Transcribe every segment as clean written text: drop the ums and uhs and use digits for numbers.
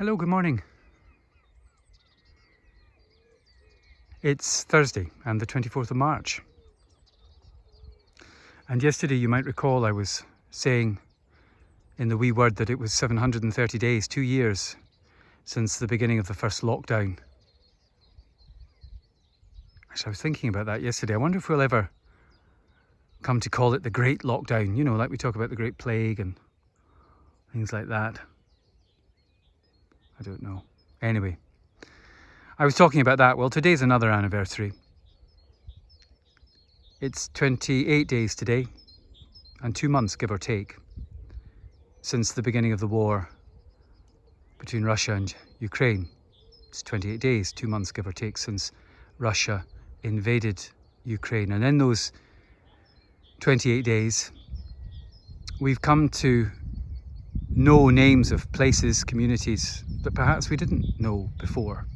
Hello, good morning. It's Thursday and the 24th of March. And yesterday, you might recall, I was saying in the wee word that it was 730 days, 2 years since the beginning of the first lockdown. Actually, I was thinking about that yesterday. I wonder if we'll ever come to call it the Great Lockdown, you know, like we talk about the Great Plague and things like that. I don't know. Anyway, I was talking about that. Well, today's another anniversary. It's 28 days today and 2 months, give or take, since the beginning of the war between Russia and Ukraine. It's 28 days, 2 months, give or take, since Russia invaded Ukraine. And in those 28 days, we've come to know names of places, communities that perhaps we didn't know before.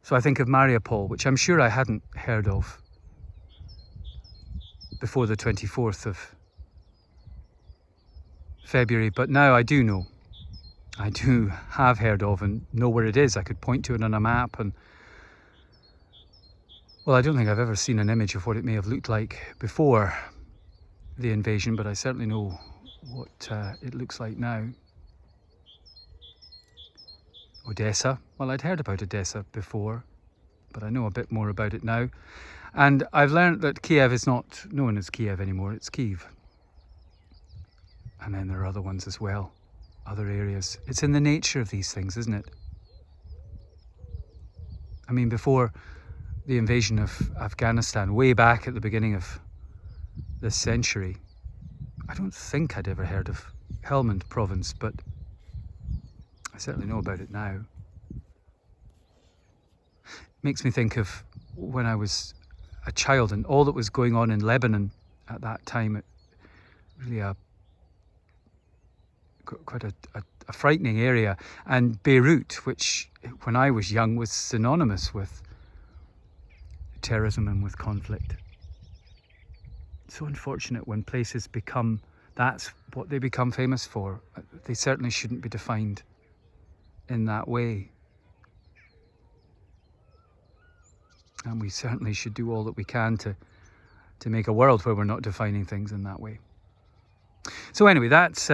So I think of Mariupol, which I'm sure I hadn't heard of before the 24th of February, but now I do know. I do have heard of and know where it is. I could point to it on a map, and well, I don't think I've ever seen an image of what it may have looked like before the invasion, but I certainly know what it looks like now. Odessa. Well, I'd heard about Odessa before, but I know a bit more about it now. And I've learned that Kiev is not known as Kiev anymore, it's Kyiv. And then there are other ones as well, other areas. It's in the nature of these things, isn't it? I mean, before the invasion of Afghanistan, way back at the beginning of this century, I don't think I'd ever heard of Helmand province, but I certainly know about it now. It makes me think of when I was a child and all that was going on in Lebanon at that time. It really quite a frightening area. And Beirut, which when I was young was synonymous with terrorism and with conflict. It's so unfortunate when places become, that's what they become famous for. They certainly shouldn't be defined in that way. And we certainly should do all that we can to make a world where we're not defining things in that way. So anyway, that's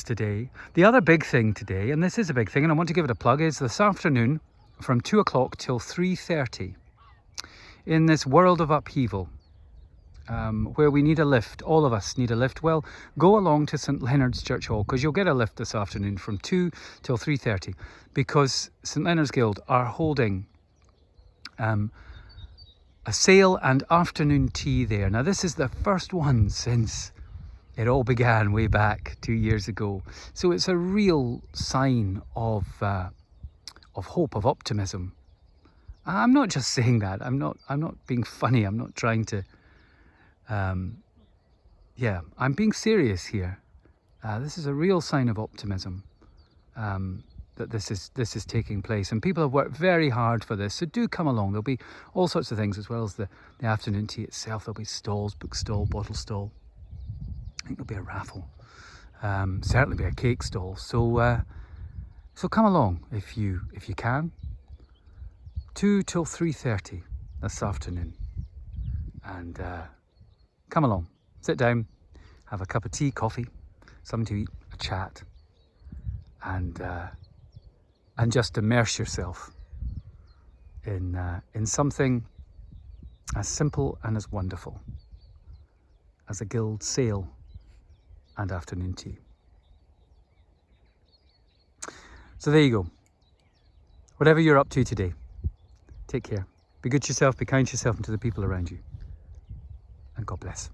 today. The other big thing today, and this is a big thing, and I want to give it a plug, is this afternoon from 2 o'clock till 3:30 in this world of upheaval, where we need a lift. All of us need a lift. Well, go along to St Leonard's Church Hall, because you'll get a lift this afternoon from 2 till 3:30, because St Leonard's Guild are holding a sale and afternoon tea there. Now, this is the first one since it all began way back 2 years ago. So it's a real sign of hope, of optimism. I'm not just saying that. I'm not being funny. I'm not trying to. I'm being serious here. This is a real sign of optimism that this is taking place, and people have worked very hard for this. So do come along. There'll be all sorts of things, as well as the afternoon tea itself. There'll be stalls, book stall, bottle stall. I think there'll be a raffle. Certainly be a cake stall. So come along if you can. 2 till 3:30 this afternoon, and come along, sit down, have a cup of tea, coffee, something to eat, a chat, and just immerse yourself in something as simple and as wonderful as a guild sale and afternoon tea. So there you go. Whatever you're up to today, take care. Be good to yourself, be kind to yourself and to the people around you. And God bless.